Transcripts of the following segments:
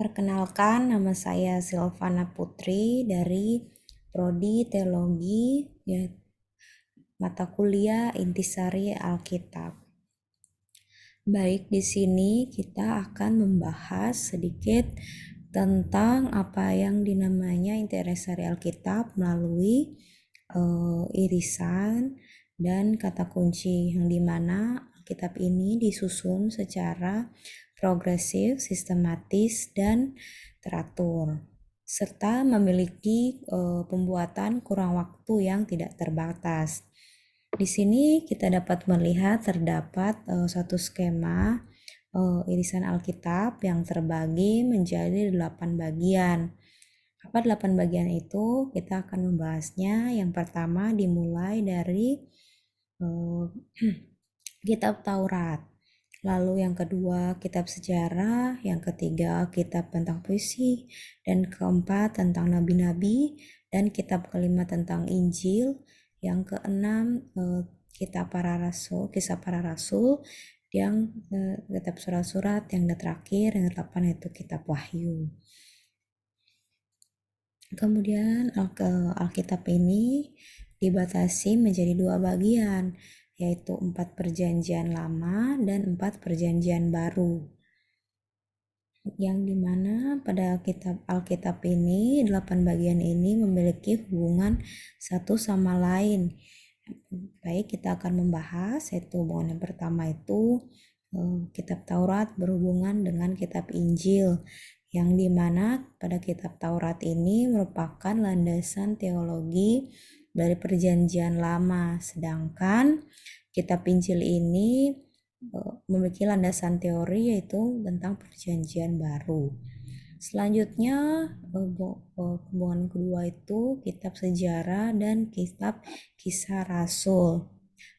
Perkenalkan, nama saya Silvana Putri dari Prodi Teologi, mata kuliah Intisari Alkitab. Baik, di sini kita akan membahas sedikit tentang apa yang dinamanya Intisari Alkitab melalui irisan dan kata kunci, yang dimana Alkitab ini disusun secara progresif, sistematis, dan teratur, serta memiliki pembuatan kurang waktu yang tidak terbatas. Di sini kita dapat melihat terdapat satu skema irisan Alkitab yang terbagi menjadi 8 bagian. Apa 8 bagian itu? Kita akan membahasnya. Yang pertama dimulai dari kitab Taurat. Lalu yang kedua kitab sejarah, yang ketiga kitab tentang puisi, dan keempat tentang nabi-nabi, dan kitab kelima tentang Injil, yang keenam kitab para rasul, kisah para rasul, yang kitab surat-surat, yang terakhir yang ke-8 itu kitab Wahyu. Kemudian Alkitab ini dibatasi menjadi 2 bagian, yaitu 4 perjanjian lama dan 4 perjanjian baru. Yang dimana pada Alkitab ini 8 bagian ini memiliki hubungan satu sama lain. Baik, kita akan membahas yaitu hubungan yang pertama itu kitab Taurat berhubungan dengan kitab Injil, yang dimana pada kitab Taurat ini merupakan landasan teologi dari perjanjian lama, sedangkan kitab Injil ini memiliki landasan teori yaitu tentang perjanjian baru. Selanjutnya hubungan kedua itu kitab sejarah dan kitab kisah rasul,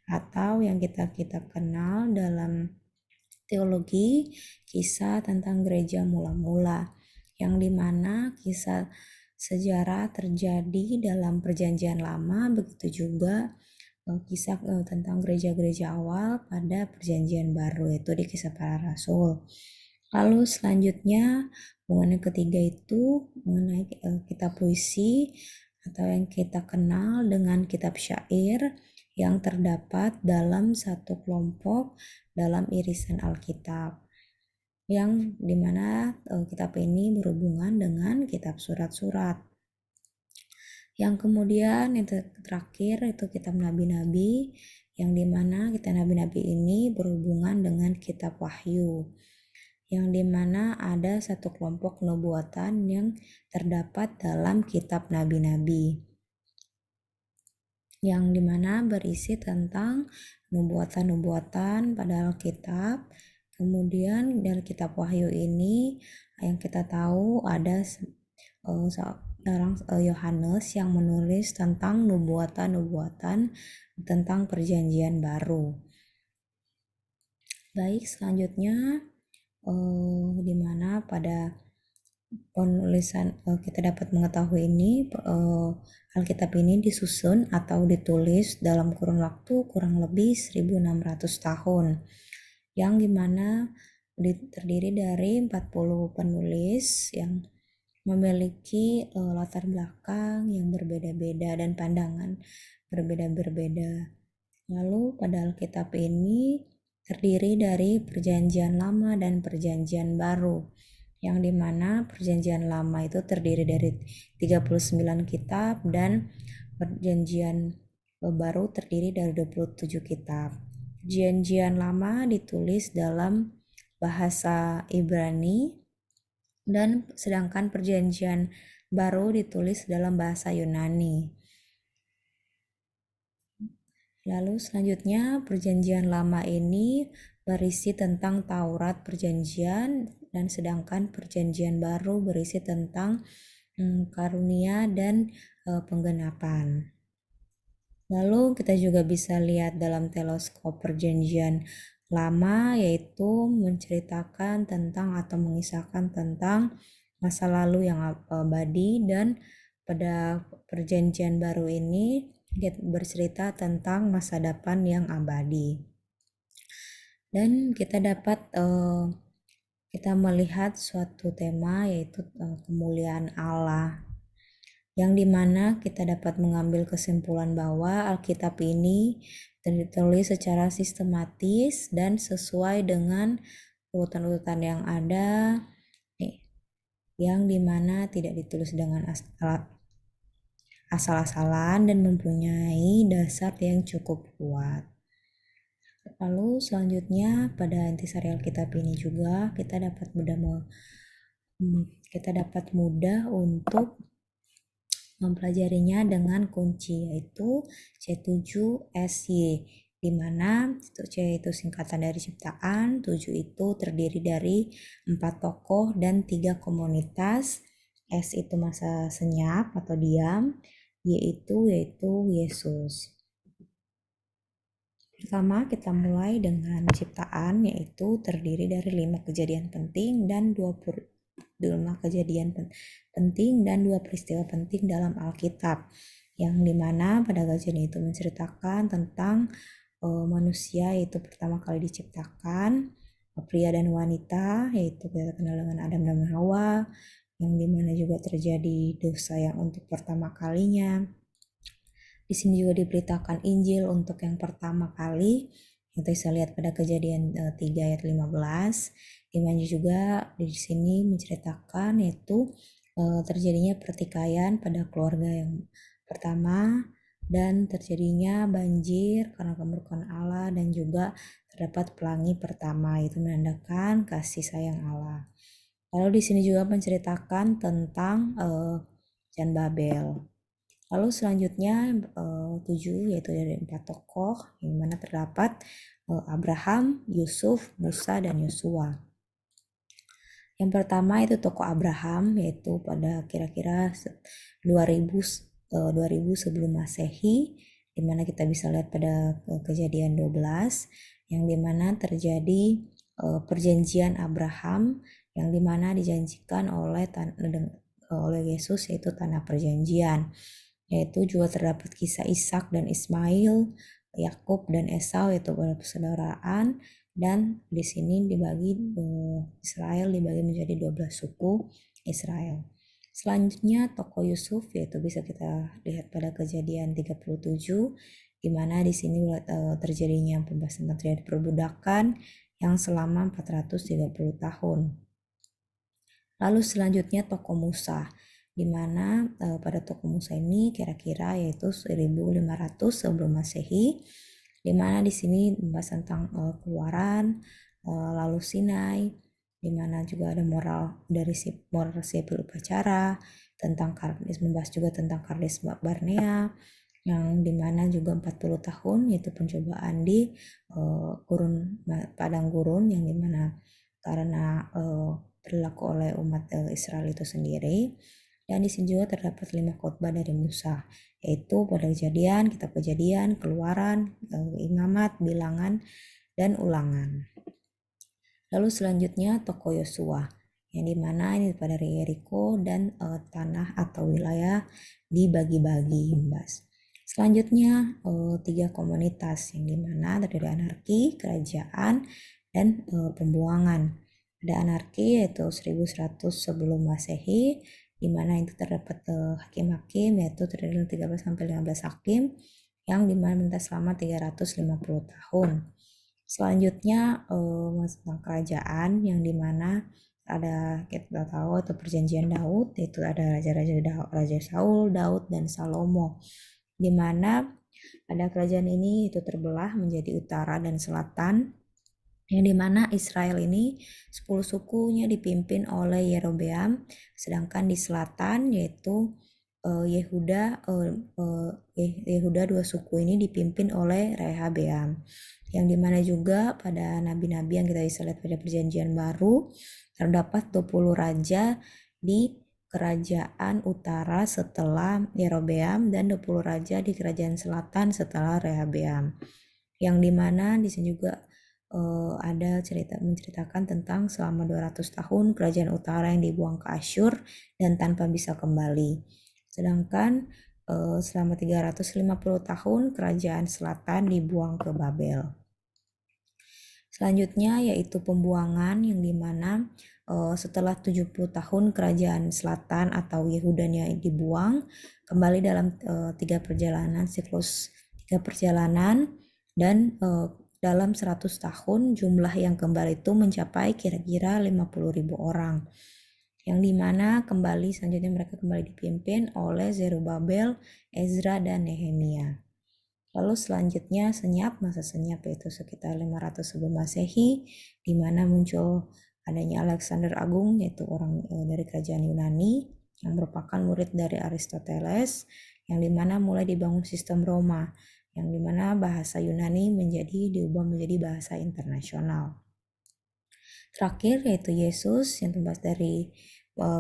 atau yang kita kenal dalam teologi kisah tentang gereja mula-mula, yang dimana kisah sejarah terjadi dalam perjanjian lama, begitu juga kisah tentang gereja-gereja awal pada perjanjian baru, yaitu di kisah para rasul. Lalu selanjutnya hubungan yang ketiga itu mengenai kitab puisi, atau yang kita kenal dengan kitab syair, yang terdapat dalam satu kelompok dalam irisan Alkitab, yang dimana kitab ini berhubungan dengan kitab surat-surat. Yang kemudian yang terakhir itu kitab nabi-nabi, yang dimana kitab nabi-nabi ini berhubungan dengan kitab Wahyu, yang dimana ada satu kelompok nubuatan yang terdapat dalam kitab nabi-nabi, yang dimana berisi tentang nubuatan-nubuatan pada Alkitab. Kemudian dari kitab Wahyu ini yang kita tahu ada seorang Yohanes yang menulis tentang nubuatan-nubuatan tentang perjanjian baru. Baik, selanjutnya dimana pada penulisan kita dapat mengetahui ini Alkitab ini disusun atau ditulis dalam kurun waktu kurang lebih 1600 tahun, yang dimana terdiri dari 40 penulis yang memiliki latar belakang yang berbeda-beda dan pandangan berbeda-beda. Lalu pada Alkitab ini terdiri dari perjanjian lama dan perjanjian baru, yang dimana perjanjian lama itu terdiri dari 39 kitab dan perjanjian baru terdiri dari 27 kitab. Perjanjian lama ditulis dalam bahasa Ibrani, dan sedangkan perjanjian baru ditulis dalam bahasa Yunani. Lalu selanjutnya perjanjian lama ini berisi tentang Taurat perjanjian, dan sedangkan perjanjian baru berisi tentang karunia dan penggenapan. Lalu kita juga bisa lihat dalam teleskop perjanjian lama, yaitu menceritakan tentang atau mengisahkan tentang masa lalu yang abadi, dan pada perjanjian baru ini bercerita tentang masa depan yang abadi. Dan kita dapat kita melihat suatu tema yaitu kemuliaan Allah, yang dimana kita dapat mengambil kesimpulan bahwa Alkitab ini ditulis secara sistematis dan sesuai dengan urutan-urutan yang ada, yang dimana tidak ditulis dengan asal-asalan dan mempunyai dasar yang cukup kuat. Lalu selanjutnya pada intisari Alkitab ini juga kita dapat mudah untuk mempelajarinya dengan kunci yaitu C7SY, di mana C itu singkatan dari ciptaan, 7 itu terdiri dari 4 tokoh dan 3 komunitas, S itu masa senyap atau diam, yaitu Yesus. Pertama kita mulai dengan ciptaan, yaitu terdiri dari 5 kejadian penting dan 5 kejadian penting dan 2 peristiwa penting dalam Alkitab, yang dimana pada kejadian itu menceritakan tentang manusia yaitu pertama kali diciptakan, pria dan wanita, yaitu kita kenal dengan Adam dan Hawa, yang dimana juga terjadi dosa yang untuk pertama kalinya. Di sini juga diberitakan Injil untuk yang pertama kali, yang saya lihat pada Kejadian 3 ayat 15. Di mana juga di sini menceritakan yaitu terjadinya pertikaian pada keluarga yang pertama dan terjadinya banjir karena kemurkaan Allah, dan juga terdapat pelangi pertama, itu menandakan kasih sayang Allah. Lalu di sini juga menceritakan tentang Jan Babel. Lalu selanjutnya 7 yaitu dari 4 tokoh, yang mana terdapat Abraham, Yusuf, Musa, dan Yosua. Yang pertama itu tokoh Abraham, yaitu pada kira-kira 2000 sebelum Masehi, dimana kita bisa lihat pada Kejadian 12, yang dimana terjadi perjanjian Abraham, yang dimana dijanjikan oleh Yesus, yaitu tanah perjanjian. Yaitu juga terdapat kisah Ishak dan Ismail, Yakub dan Esau, yaitu persaudaraan, dan di sini Israel dibagi menjadi 12 suku Israel. Selanjutnya tokoh Yusuf, yaitu bisa kita lihat pada Kejadian 37, di mana di sini terjadinya pembahasan terjadi perbudakan yang selama 430 tahun. Lalu selanjutnya tokoh Musa, di mana pada tokoh Musa ini kira-kira yaitu 1500 sebelum Masehi, di mana di sini membahas tentang Keluaran, lalu Sinai, di mana juga ada moral sipil upacara, tentang membahas juga tentang Kades Barnea, yang dimana juga 40 tahun yaitu pencobaan di padang gurun, yang dimana karena berlaku oleh umat Israel itu sendiri. Dan di sini juga terdapat 5 khotbah dari Musa, yaitu pada Kejadian, Kitab Kejadian, Keluaran, Imamat, Bilangan, dan Ulangan. Lalu selanjutnya tokoh Yosua, yang dimana ini pada Yeriko dan tanah atau wilayah dibagi-bagi. Selanjutnya 3 komunitas, yang dimana terdiri anarki, kerajaan, dan pembuangan. Ada anarki yaitu 1100 sebelum Masehi, di mana itu terdapat hakim-hakim, yaitu terdiri 13-15 hakim, yang dimana minta selama 350 tahun. Selanjutnya tentang kerajaan, yang dimana ada kita tahu itu perjanjian Daud, yaitu ada Raja Saul, Daud, dan Salomo, di mana pada kerajaan ini itu terbelah menjadi utara dan selatan, yang dimana Israel ini 10 sukunya dipimpin oleh Yerobeam, sedangkan di selatan yaitu Yehuda 2 suku ini dipimpin oleh Rehabeam, yang dimana juga pada nabi-nabi yang kita bisa lihat pada perjanjian baru terdapat 20 raja di kerajaan utara setelah Yerobeam dan 20 raja di kerajaan selatan setelah Rehabeam, yang dimana di sini juga ada menceritakan tentang selama 200 tahun kerajaan utara yang dibuang ke Asyur dan tanpa bisa kembali. Sedangkan selama 350 tahun kerajaan selatan dibuang ke Babel. Selanjutnya yaitu pembuangan, yang dimana setelah 70 tahun kerajaan selatan atau Yehudania dibuang, kembali dalam 3 perjalanan, dan dalam 100 tahun jumlah yang kembali itu mencapai kira-kira 50.000 orang, yang dimana selanjutnya mereka kembali dipimpin oleh Zerubabel, Ezra, dan Nehemia. Lalu selanjutnya masa senyap yaitu sekitar 500 sebelum Masehi, di mana muncul adanya Alexander Agung, yaitu orang dari kerajaan Yunani yang merupakan murid dari Aristoteles, yang dimana mulai dibangun sistem Roma, yang dimana bahasa Yunani diubah menjadi bahasa internasional. Terakhir yaitu Yesus, yang terbahas dari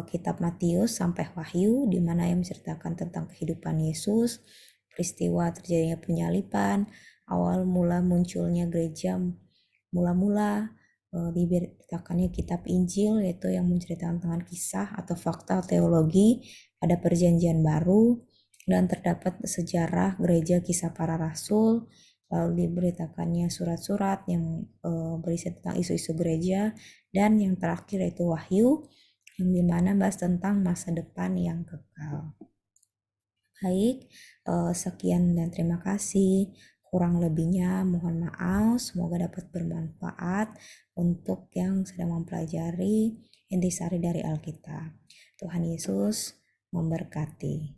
kitab Matius sampai Wahyu, di mana yang menceritakan tentang kehidupan Yesus, peristiwa terjadinya penyalipan, awal mula munculnya gereja, mula-mula diberitakannya kitab Injil, yaitu yang menceritakan tentang kisah atau fakta teologi pada Perjanjian Baru, dan terdapat sejarah gereja, kisah para rasul, lalu diberitakannya surat-surat yang berisi tentang isu-isu gereja, dan yang terakhir yaitu Wahyu, yang dimana bahas tentang masa depan yang kekal. Baik, sekian dan terima kasih. Kurang lebihnya mohon maaf, semoga dapat bermanfaat untuk yang sedang mempelajari intisari dari Alkitab. Tuhan Yesus memberkati.